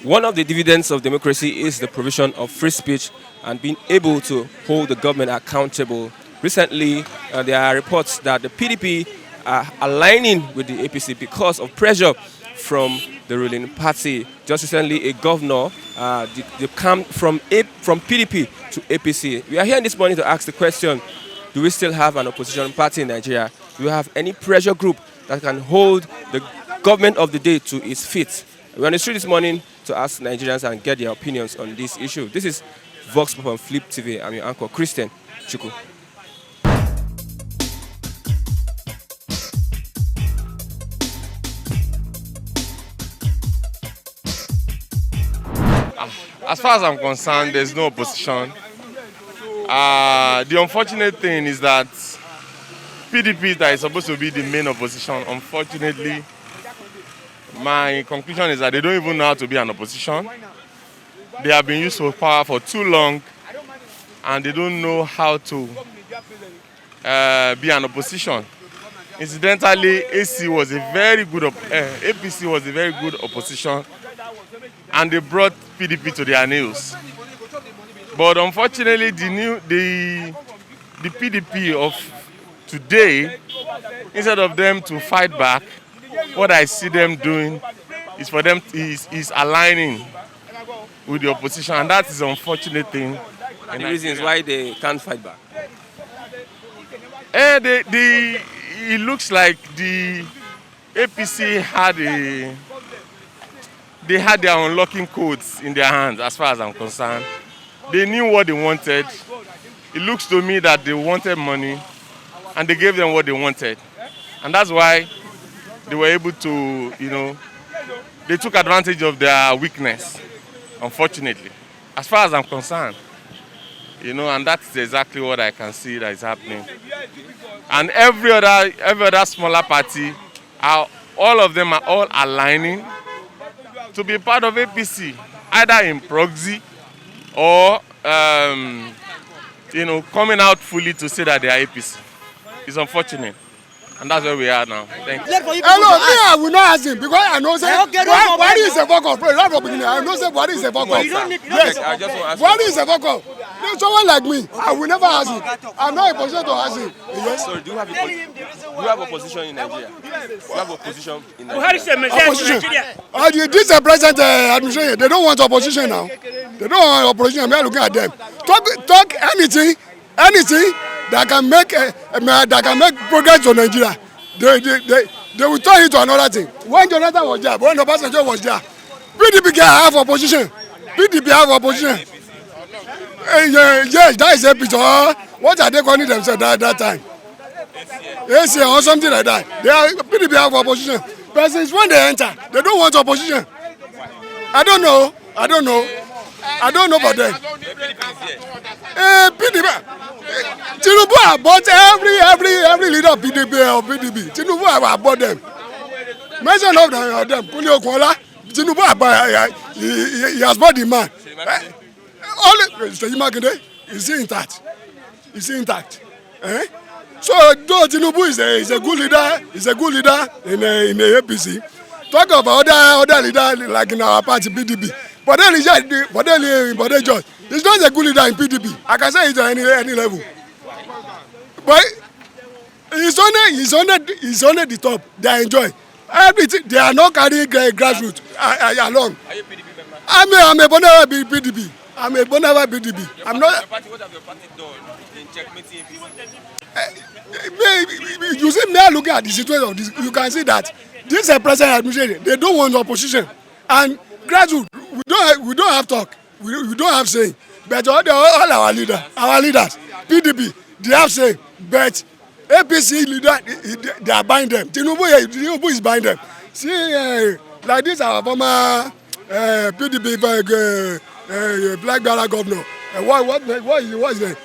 One of the dividends of democracy is the provision of free speech and being able to hold the government accountable. Recently, there are reports that the PDP are aligning with the APC because of pressure from the ruling party. Just recently, a governor they come from PDP to APC. We are here this morning to ask the question: do we still have an opposition party in Nigeria? Do we have any pressure group that can hold the government of the day to its feet? We're on the street this morning to ask Nigerians and get their opinions on this issue. This is Vox Pop on Flip TV. I'm your anchor, Christian Chuku. As far as I'm concerned, there's no opposition. The unfortunate thing is that PDP that is supposed to be the main opposition, unfortunately, my conclusion is that they don't even know how to be an opposition. They have been used to power for too long and they don't know how to be an opposition. Incidentally, APC was a very good opposition and they brought PDP to their knees. But unfortunately, the PDP of today, instead of them to fight back, what I see them doing is for them is aligning with the opposition, and that is an unfortunate thing. And the reasons why they can't fight back? It looks like the APC had their unlocking codes in their hands, as far as I'm concerned. They knew what they wanted. It looks to me that they wanted money, and they gave them what they wanted. And that's why they were able to, they took advantage of their weakness, unfortunately, as far as I'm concerned. And that's exactly what I can see that is happening. And every other smaller party, all of them are all aligning to be part of APC, either in proxy or, coming out fully to say that they are APC. It's unfortunate. And that's where we are now. Thank you. Hello, me, I will not ask him because I know say what is a vocal? Right from beginning, I know say what is a vocal. Yes, I just want to ask what is a vocal? Someone like me, I will never ask him. I'm not a position to ask him. Yes. Sorry, do you have opposition in Nigeria? Do you have opposition in Nigeria? Opposition. This is a present administration. They don't want opposition now. They don't want opposition. We are looking at them. Talk anything that can make progress to Nigeria. They will turn it to another thing. When Jonathan was there, when Obasanjo was there, PDP can have opposition. PDP have opposition. Yes, that is a picture. What are they calling themselves at that time? ACA or something like that. PDP have opposition. But since when they enter, they don't want opposition. I don't know for them. PDP. Tinubu have bought every leader of PDP. Tinubu have bought them. Mention of them. Kuli Okunola. Tinubu have bought. He has bought the man. Only Seyi Makinde is intact. So though Tinubu is a good leader in the APC. Talk about other leaders like in our party PDP. But then he's not a good leader in PDP. I can say it at any level. But he's only the top. They enjoy everything. They are not carrying grassroots along. Are you PDP member? I'm a Bonava PDP. I'm a Bonava PDP. I'm not. What have your party done in checkmating APC? You see, me looking at the situation of this, you can see that this is a present administration. They don't want opposition. And grassroots, we don't have talk. We don't have saying. But all our leaders, PDP, they have saying. But APC leader, they are buying them. Tinubu is buying them. See, like this, our former PDP Black Bala governor. What is his name?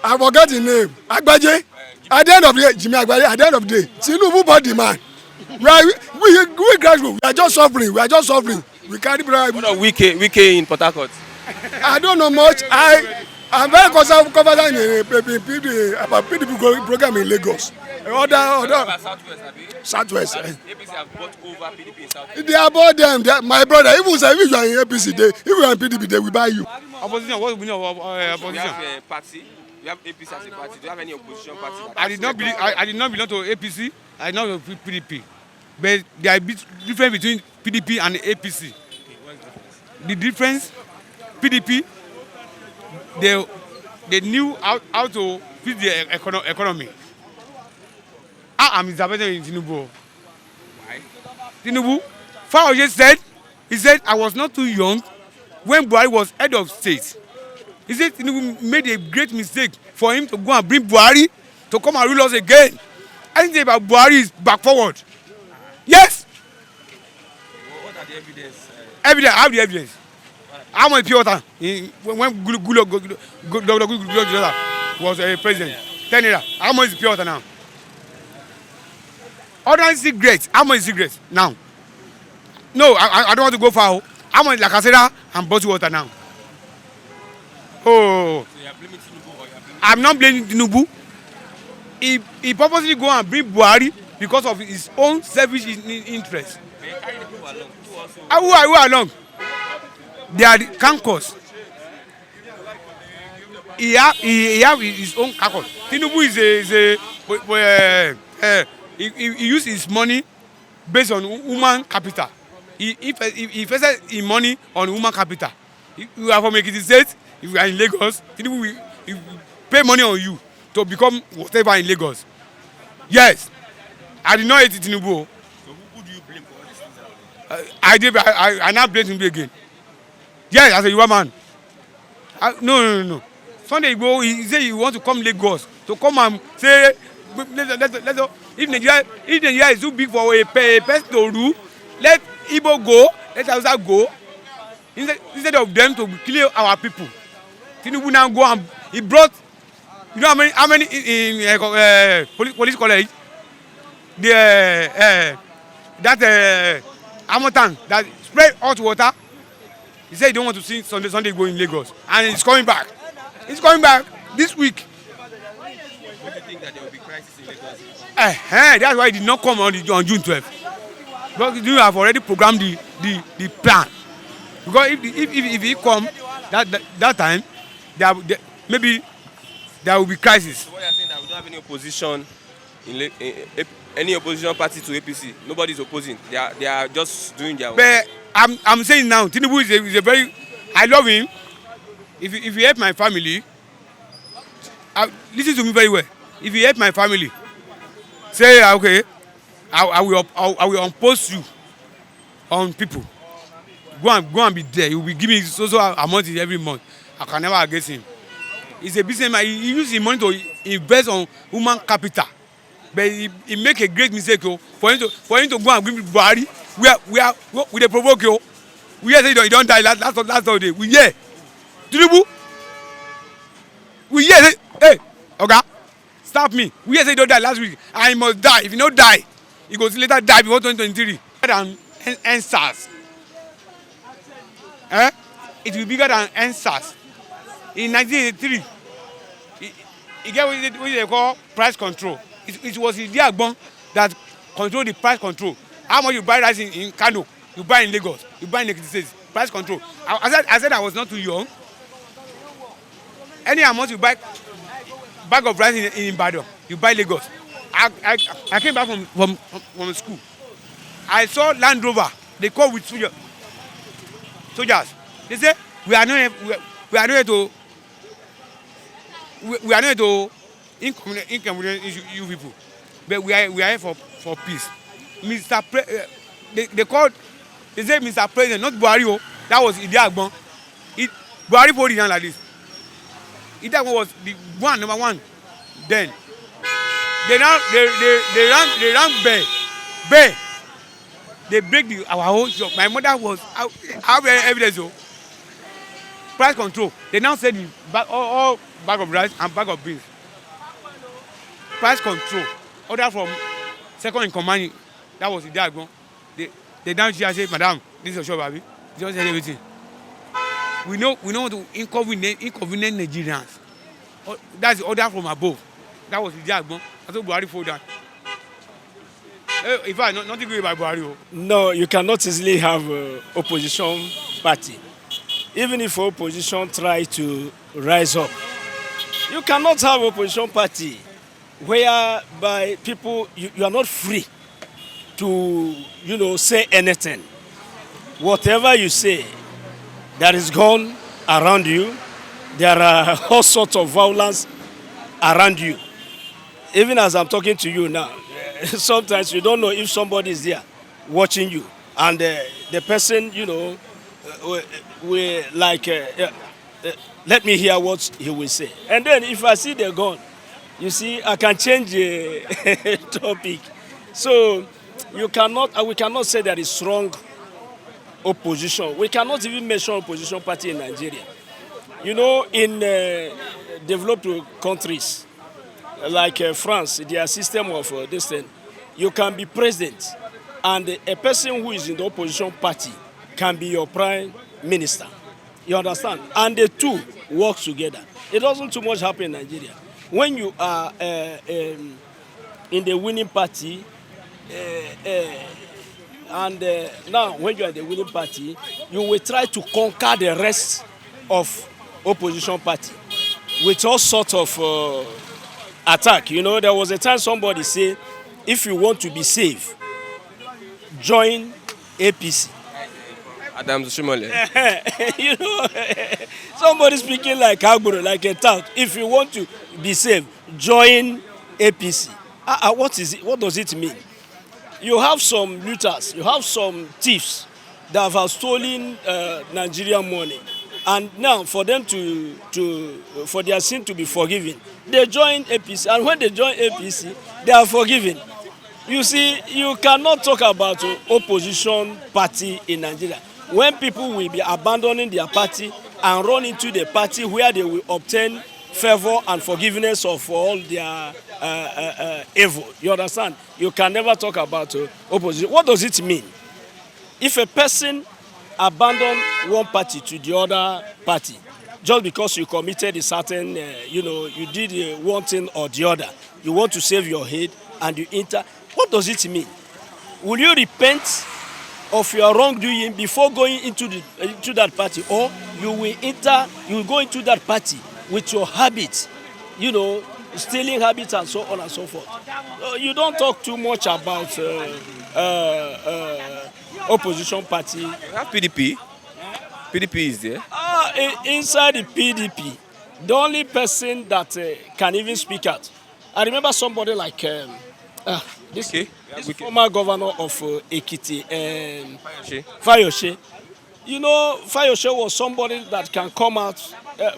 I forget his name. Agbaje. At the end of the day, Jimmy Agbaje. At the end of the day, Tinubu bought the man. We graduate. We are just suffering. We carry. What are we in Port Harcourt? I don't know much. I'm very concerned about PDP program in Lagos. Other Southwest. APC have bought over PDP in South. They are about them. My brother, even say if you are in APC, if you are in PDP, they will buy you. Opposition, what opinion of opposition? We have a party. We have APC as a party. Do you have any opposition party? I did not belong to APC. I did not belong to PDP. But there are difference between PDP and APC. The difference, PDP, they knew how to feed the economy. I am interpreting in Tinubu. Why? Tinubu, Faoje said, he said, I was not too young when Buhari was head of state. He said Tinubu made a great mistake for him to go and bring Buhari to come and rule us again. Anything about Buhari is back forward. Yes. What are the evidence? Evidence. I have the evidence. How much pure water when Goodluck was a president? 10 naira. How much is pure water now? Ordinary cigarettes. How much is cigarettes now? No, I don't want to go far. How much like I said and bottled water now? Oh. So you are blaming Tinubu or you are blaming? I'm not blaming Tinubu. He purposely go and bring Buhari because of his own selfish interest. But you carry the people along. Who also? Who are along? They are the cankers. He have his own cankers. Tinubu he use his money based on human capital. He invested his money on human capital. You are from Ekiti State. If you are in Lagos, Tinubu will pay money on you to become whatever in Lagos. Yes, I did not hate Tinubu. So who do you blame for all these things? I now blame Tinubu again. Yes, as a Yoruba man. No. Sunday Igboho, he say he want to come Lagos to come and say if Nigeria is too big for a person to rule, let Igbo go, let Hausa go, instead of them to kill our people. Tinubu now go and he brought, you know how many in police college, that Amotan that spray hot water. He said he don't want to see Sunday go in Lagos, and he's coming back. He's coming back this week. What do you think that there will be crisis in Lagos? That's why he did not come on June 12th. Because you have already programmed the plan. Because if he come that time, maybe there will be crisis. So what you are saying that we don't have any opposition any opposition party to APC? Nobody's opposing. They are just doing their own. But I'm saying now, Tinubu is a very, I love him. If he help my family, listen to me very well. If he help my family, say okay, I will impose you on people. Go and be there. He will be giving so amount every month. I can never against him. He's a businessman. He uses his money to invest on human capital. But he make a great mistake for him to go and bring Buhari. We dey provoke you. We hear say he don't die last day. We hear Tinubu. We hear say hey oga stop me. We hear say he don't die last week and he must die. If he no die he go later die before 2023. Bigger than NSAS. It will be bigger than NSAS. In 1983 he get what they call price control. It was the Agbon that control the price control. How much you buy rice in Kano, you buy in Lagos, you buy in Ekiti State. Price control. I said I was not too young. Any amount you buy bag of rice in Ibadan, you buy Lagos. I came back from school. I saw Land Rover. They call with soldiers. They say we are not here to inconvenience you people, but we are here for peace. They called. They say Mr. President, not Buhari. That was Idi Agbon. Buhari put it down like this. Idi Agbon was the number one. Then they ran bear. They break our whole shop. My mother was have evidence. Price control. They now said all bag of rice and bag of beans. Price control. Order from second in command. That was Idi Agbon. They now say, Madam, this is your shop, Abi. You don't say everything. we know want to inconvenience Nigerians. That's the order from above. That was the Jagbon. That's what Buhari fold down. In fact, nothing good about Buhari. No, you cannot easily have opposition party. Even if opposition try to rise up, you cannot have opposition party whereby people, you are not free to, say anything. Whatever you say, that is gone around you. There are all sorts of violence around you. Even as I'm talking to you now, sometimes you don't know if somebody is there watching you. And the person, will like, let me hear what he will say. And then if I see the gun, you see, I can change the topic. So we cannot say there is strong opposition. We cannot even mention opposition party in Nigeria. In developed countries like France, their system of this thing, you can be president and a person who is in the opposition party can be your prime minister. You understand? And the two work together. It doesn't too much happen in Nigeria. When you are in the winning party, now when you are in the winning party, you will try to conquer the rest of opposition party with all sorts of attack. There was a time somebody said, if you want to be safe, join APC. Adam Shimole. Somebody speaking like Agboro, like a tout. If you want to be safe, join APC. What is it? What does it mean? You have some looters, you have some thieves that have stolen Nigerian money, and now for them for their sin to be forgiven, they join APC, and when they join APC, they are forgiven. You see, you cannot talk about opposition party in Nigeria when people will be abandoning their party and run into the party where they will obtain favor and forgiveness of all their evil. You understand? You can never talk about opposition. What does it mean? If a person abandon one party to the other party, just because you committed a certain, you did one thing or the other, you want to save your head and you enter, what does it mean? Will you repent of your wrongdoing before going into that party, or you will go into that party with your habits, stealing habits and so on and so forth. You don't talk too much about opposition party. You have PDP. PDP is there. Inside the PDP, the only person that can even speak out. I remember somebody like this former governor of Ekiti, Fayose. Fayose was somebody that can come out,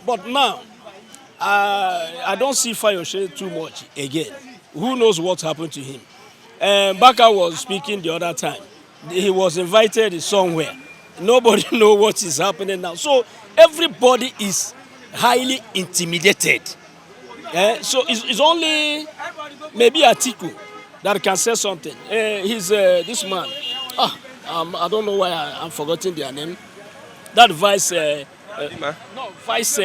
but now I don't see Fayose too much again. Who knows what happened to him? Baka was speaking the other time. He was invited somewhere. Nobody knows what is happening now. So everybody is highly intimidated. So it's only maybe Atiku that can say something. He's this man. I don't know why I'm forgetting their name. That vice. Vice.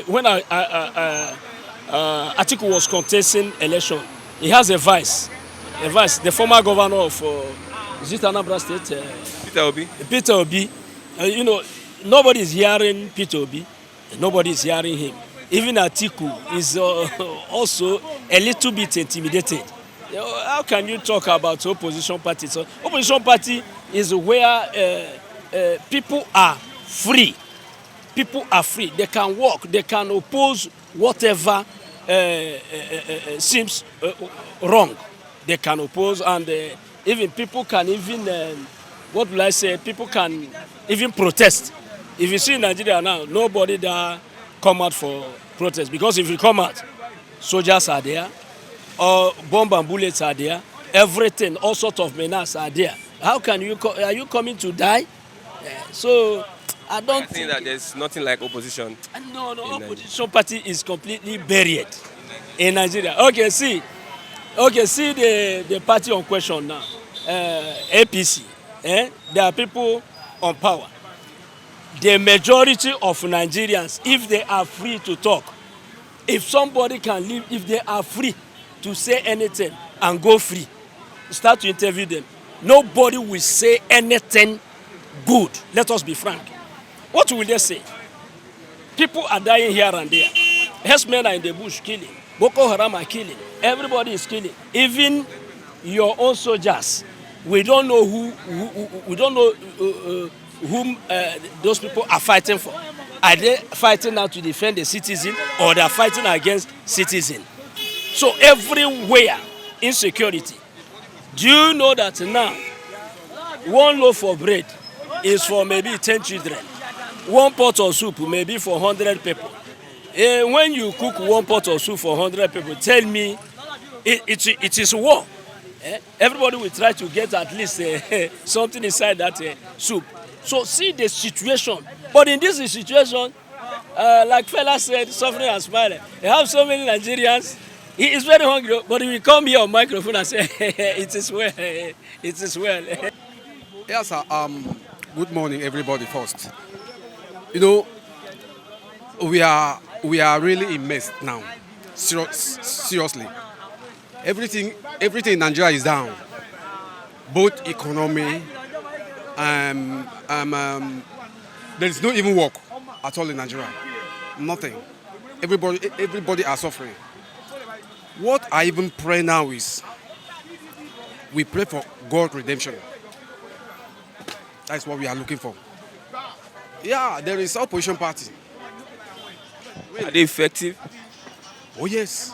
When Atiku was contesting election, he has a vice. The former governor of is it Anambra State? Peter Obi. Peter Obi. Nobody is hearing Peter Obi. Nobody is hearing him. Even Atiku is also a little bit intimidated. How can you talk about opposition party? So opposition party is where people are free. People are free. They can walk. They can oppose whatever seems wrong. They can oppose, and even people can even, what will I say? People can even protest. If you see in Nigeria now, nobody there come out for protest, because if you come out, soldiers are there, or bomb and bullets are there, everything, all sorts of menace are there. How can you? Are you coming to die? So I don't think that there's nothing like opposition. No, opposition party is completely buried in Nigeria. Okay, see the party on question now, APC. There are people on power. the majority of Nigerians, if they are free to talk, if somebody can live, if they are free to say anything and go free, start to interview them, nobody will say anything good. Let us be frank. What will they say? People are dying here and there. Herdsmen are in the bush killing. Boko Haram are killing. Everybody is killing. Even your own soldiers. We don't know whom those people are fighting for. Are they fighting now to defend the citizen, or they are fighting against citizen? So everywhere insecurity. Do you know that now one loaf of bread is for maybe 10 children? One pot of soup maybe for 100 people. When you cook one pot of soup for 100 people, tell me it is war. Everybody will try to get at least something inside that soup. So see the situation. But in this situation, like fella said, suffering and smiling. You have so many Nigerians. He is very hungry, but he will come here on microphone and say, it is well, it is well. Yes, sir. Good morning, everybody. First, you know, we are really immersed now. Seriously, everything in Nigeria is down. Both economy, there is no even work at all in Nigeria. Nothing. Everybody are suffering. What I even pray now is, we pray for God redemption. That's what we are looking for. Yeah, there is opposition party. Are they effective? Oh yes.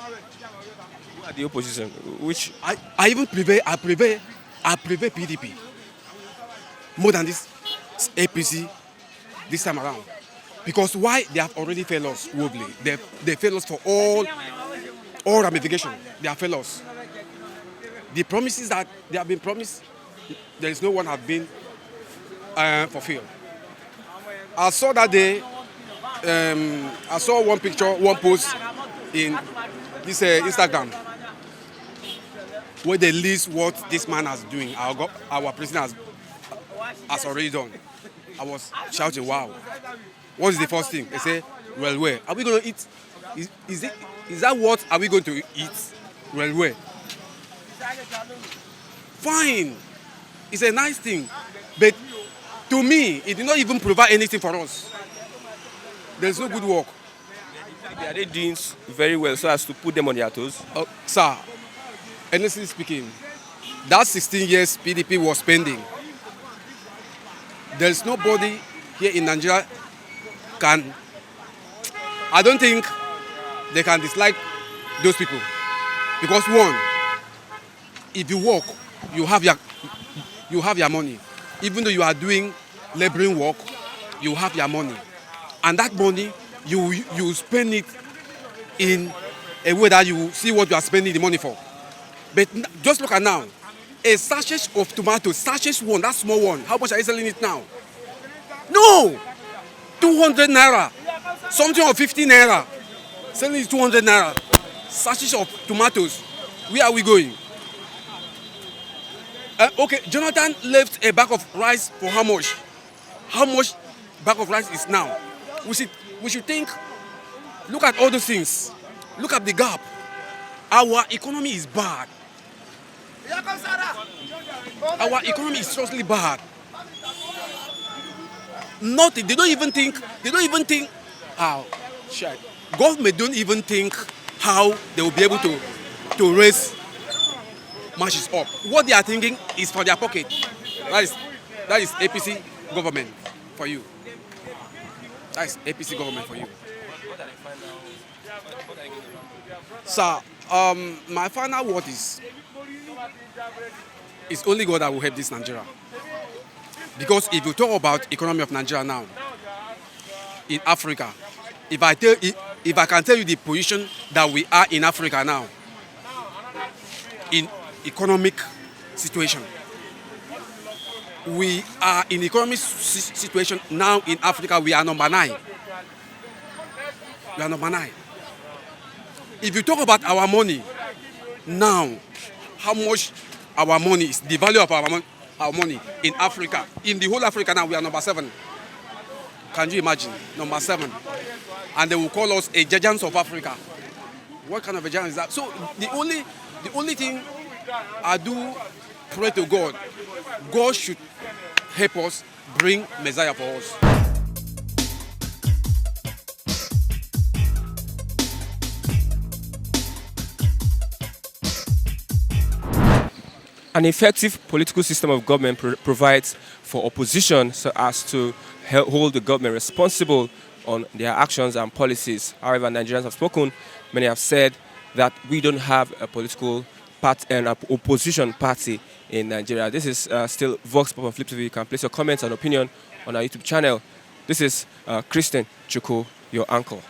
Who are the opposition? Which? I even prefer PDP more than this APC this time around. Because why? They have already failed us woefully. They failed us for all ramifications. They have failed us. The promises that they have been promised, there is no one have been fulfilled. I saw that day. I saw one picture, one post in this Instagram, where they list what this man has doing. Our president has already done. I was shouting, "Wow!" What is the first thing? They say, "Well, where are we going to eat? Is that what are we going to eat? Well, where?" Fine, it's a nice thing, but to me, it did not even provide anything for us. There's no good work. Are they doing very well so as to put them on their toes? Sir, honestly speaking, that 16 years PDP was spending, there's nobody here in Nigeria I don't think they can dislike those people. Because one, if you work, you have your money. Even though you are doing laboring work, you have your money. And that money, you spend it in a way that you see what you are spending the money for. But just look at now. A sachet of tomatoes, sachet one, that small one, how much are you selling it now? No! 200 naira. Something of 50 naira. Selling it 200 naira. Sachet of tomatoes. Where are we going? Okay, Jonathan left a bag of rice for how much? How much bag of rice is now? We should think, look at all those things. Look at the gap. Our economy is bad. Our economy is seriously bad. Nothing. They don't even think how. Government don't even think how they will be able to raise marches up. What they are thinking is for their pocket. That is APC government for you. That is APC government for you. Sir, my final word is, it's only God that will help this Nigeria. Because if you talk about economy of Nigeria now, in Africa, if I can tell you the position that we are in Africa now, in economic situation, we are in economic situation now in Africa. We are number 9. We are number 9. If you talk about our money now, how much our money is, the value of our money in Africa, in the whole Africa now, we are number 7. Can you imagine? Number 7. And they will call us a giants of Africa. What kind of a giant is that? So the only thing I do pray to God, God should help us bring Messiah for us. An effective political system of government provides for opposition so as to hold the government responsible on their actions and policies. However, Nigerians have spoken. Many have said that we don't have a political party and an opposition party in Nigeria. This is still Vox Pop and Flip TV. You can place your comments and opinion on our YouTube channel. This is Christian Chuku, your uncle.